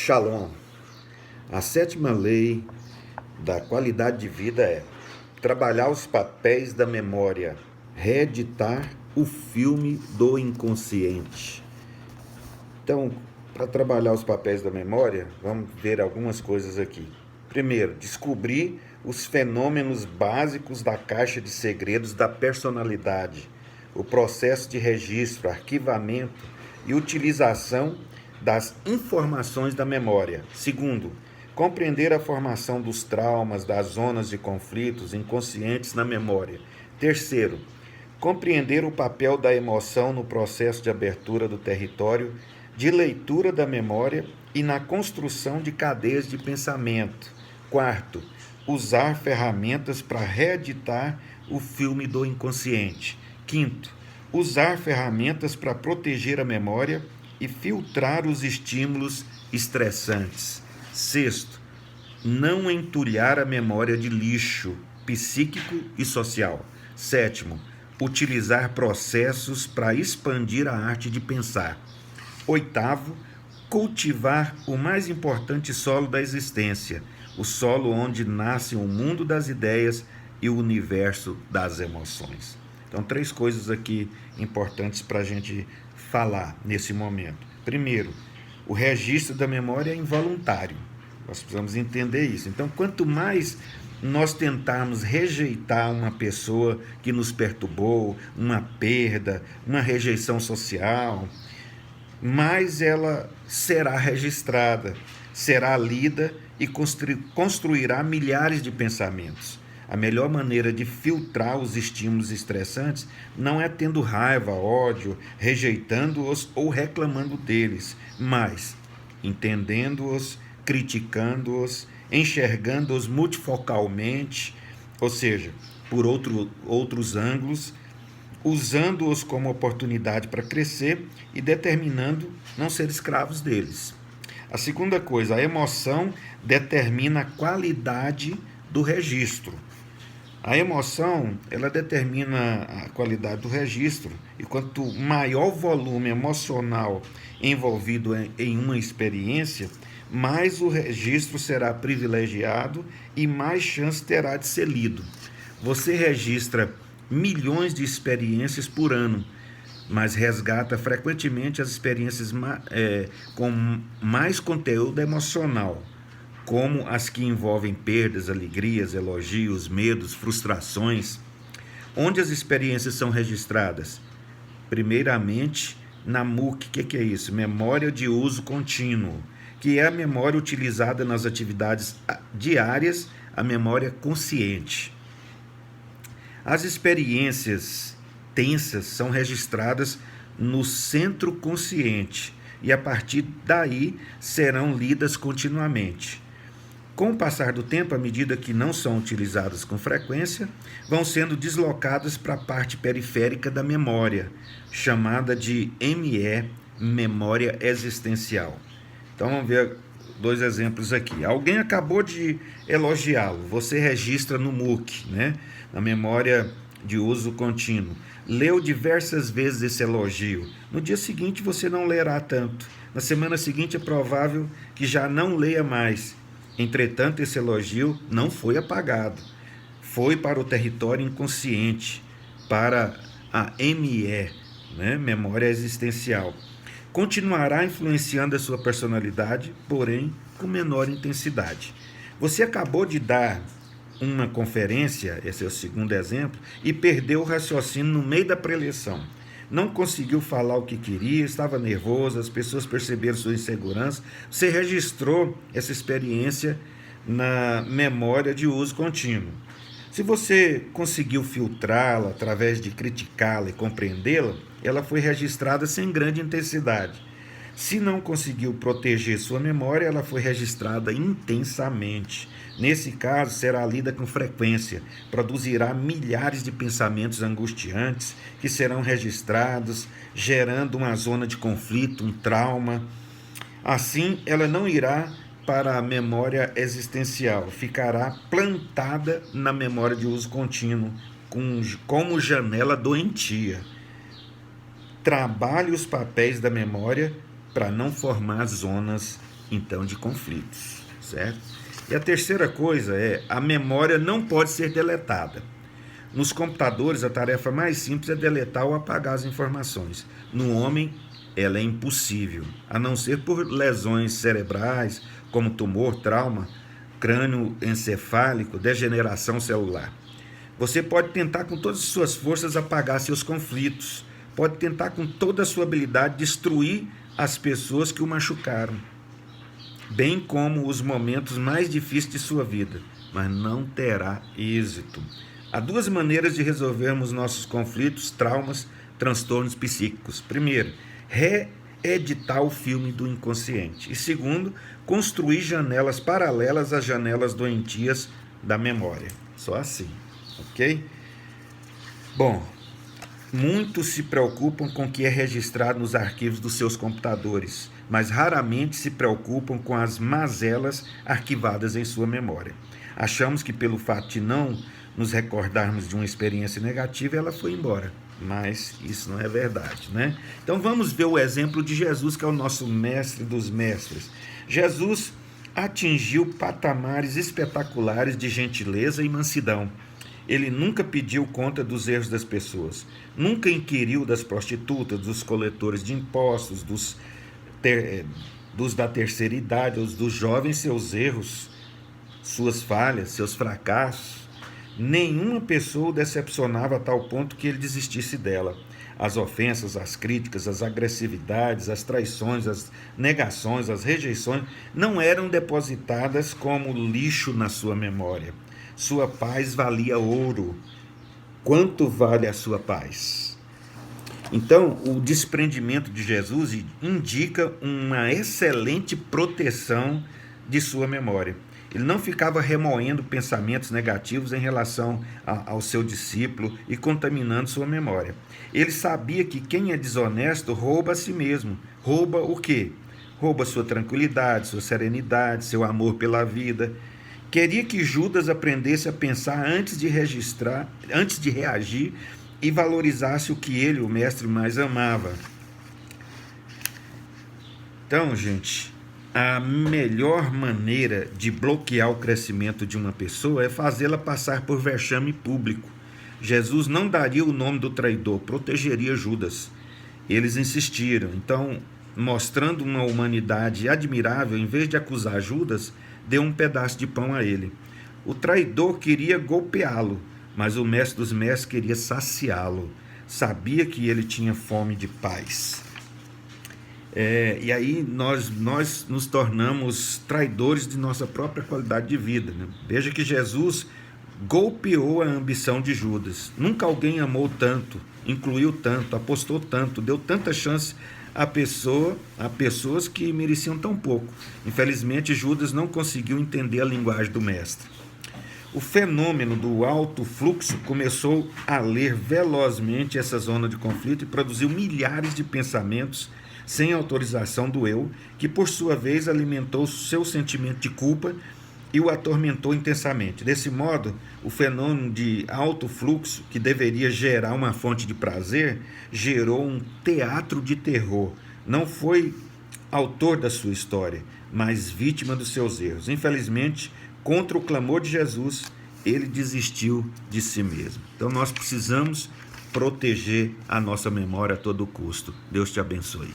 Shalom. A sétima lei da qualidade de vida é trabalhar os papéis da memória, reeditar o filme do inconsciente. Então, para trabalhar os papéis da memória, vamos ver algumas coisas aqui. Primeiro, descobrir os fenômenos básicos da caixa de segredos da personalidade, o processo de registro, arquivamento e utilização das informações da memória. Segundo, compreender a formação dos traumas, das zonas de conflitos inconscientes na memória. Terceiro, compreender o papel da emoção no processo de abertura do território, de leitura da memória e na construção de cadeias de pensamento. Quarto, usar ferramentas para reeditar o filme do inconsciente. Quinto, usar ferramentas para proteger a memória e filtrar os estímulos estressantes. Sexto, não entulhar a memória de lixo psíquico e social. Sétimo, utilizar processos para expandir a arte de pensar. Oitavo, cultivar o mais importante solo da existência, o solo onde nasce o mundo das ideias e o universo das emoções. Então, 3 coisas aqui importantes para a gente falar nesse momento. Primeiro, o registro da memória é involuntário. Nós precisamos entender isso. Então, quanto mais nós tentarmos rejeitar uma pessoa que nos perturbou, uma perda, uma rejeição social, mais ela será registrada, será lida e construirá milhares de pensamentos. A melhor maneira de filtrar os estímulos estressantes não é tendo raiva, ódio, rejeitando-os ou reclamando deles, mas entendendo-os, criticando-os, enxergando-os multifocalmente, ou seja, por outros ângulos, usando-os como oportunidade para crescer e determinando não ser escravos deles. A segunda coisa, a emoção determina a qualidade do registro. A emoção, ela determina a qualidade do registro, e quanto maior o volume emocional envolvido em uma experiência, mais o registro será privilegiado e mais chance terá de ser lido. Você registra milhões de experiências por ano, mas resgata frequentemente as experiências com mais conteúdo emocional, como as que envolvem perdas, alegrias, elogios, medos, frustrações. Onde as experiências são registradas? Primeiramente, na MUC. O que é isso? Memória de uso contínuo, que é a memória utilizada nas atividades diárias, a memória consciente. As experiências tensas são registradas no centro consciente e, a partir daí, serão lidas continuamente. Com o passar do tempo, à medida que não são utilizadas com frequência, vão sendo deslocadas para a parte periférica da memória, chamada de ME, memória existencial. Então, vamos ver 2 exemplos aqui. Alguém acabou de elogiá-lo, você registra no MUC, na memória de uso contínuo. Leu diversas vezes esse elogio. No dia seguinte, você não lerá tanto. Na semana seguinte, é provável que já não leia mais. Entretanto, esse elogio não foi apagado. Foi para o território inconsciente, para a ME, memória existencial. Continuará influenciando a sua personalidade, porém com menor intensidade. Você acabou de dar uma conferência, esse é o segundo exemplo, e perdeu o raciocínio no meio da preleção. Não conseguiu falar o que queria, estava nervoso, as pessoas perceberam sua insegurança. Você registrou essa experiência na memória de uso contínuo. Se você conseguiu filtrá-la através de criticá-la e compreendê-la, ela foi registrada sem grande intensidade. Se não conseguiu proteger sua memória, ela foi registrada intensamente. Nesse caso, será lida com frequência, produzirá milhares de pensamentos angustiantes que serão registrados, gerando uma zona de conflito, um trauma. Assim, ela não irá para a memória existencial, ficará plantada na memória de uso contínuo, como janela doentia. Trabalhe os papéis da memória para não formar zonas então de conflitos, certo? E a terceira coisa é, a memória não pode ser deletada. Nos computadores, a tarefa mais simples é deletar ou apagar as informações. No homem, ela é impossível, a não ser por lesões cerebrais, como tumor, trauma, crânio encefálico, degeneração celular. Você pode tentar com todas as suas forças apagar seus conflitos, pode tentar com toda a sua habilidade destruir as pessoas que o machucaram, bem como os momentos mais difíceis de sua vida, mas não terá êxito. Há duas maneiras de resolvermos nossos conflitos, traumas, transtornos psíquicos. Primeiro, reeditar o filme do inconsciente. E segundo, construir janelas paralelas às janelas doentias da memória. Só assim, ok? Bom, muitos se preocupam com o que é registrado nos arquivos dos seus computadores, mas raramente se preocupam com as mazelas arquivadas em sua memória. Achamos que pelo fato de não nos recordarmos de uma experiência negativa, ela foi embora. Mas isso não é verdade, né? Então vamos ver o exemplo de Jesus, que é o nosso mestre dos mestres. Jesus atingiu patamares espetaculares de gentileza e mansidão. Ele nunca pediu conta dos erros das pessoas, nunca inquiriu das prostitutas, dos coletores de impostos, dos da terceira idade, os dos jovens, seus erros, suas falhas, seus fracassos. Nenhuma pessoa o decepcionava a tal ponto que ele desistisse dela. As ofensas, as críticas, as agressividades, as traições, as negações, as rejeições não eram depositadas como lixo na sua memória. Sua paz valia ouro. Quanto vale a sua paz? Então, o desprendimento de Jesus indica uma excelente proteção de sua memória. Ele não ficava remoendo pensamentos negativos em relação ao seu discípulo e contaminando sua memória. Ele sabia que quem é desonesto rouba a si mesmo. Rouba o quê? Rouba sua tranquilidade, sua serenidade, seu amor pela vida. Queria que Judas aprendesse a pensar antes de reagir e valorizasse o que ele, o mestre, mais amava. Então, gente, a melhor maneira de bloquear o crescimento de uma pessoa é fazê-la passar por vexame público. Jesus não daria o nome do traidor, protegeria Judas. Eles insistiram. Então, mostrando uma humanidade admirável, em vez de acusar Judas, deu um pedaço de pão a ele. O traidor queria golpeá-lo, mas o mestre dos mestres queria saciá-lo. Sabia que ele tinha fome de paz. E aí nós nos tornamos traidores de nossa própria qualidade de vida, né? Veja que Jesus golpeou a ambição de Judas. Nunca alguém amou tanto, incluiu tanto, apostou tanto, deu tanta chance a pessoas que mereciam tão pouco. Infelizmente, Judas não conseguiu entender a linguagem do mestre. O fenômeno do alto fluxo começou a ler velozmente essa zona de conflito e produziu milhares de pensamentos sem autorização do eu, que por sua vez alimentou seu sentimento de culpa e o atormentou intensamente. Desse modo, o fenômeno de alto fluxo, que deveria gerar uma fonte de prazer, gerou um teatro de terror. Não foi autor da sua história, mas vítima dos seus erros. Infelizmente, contra o clamor de Jesus, ele desistiu de si mesmo. Então nós precisamos proteger a nossa memória a todo custo. Deus te abençoe.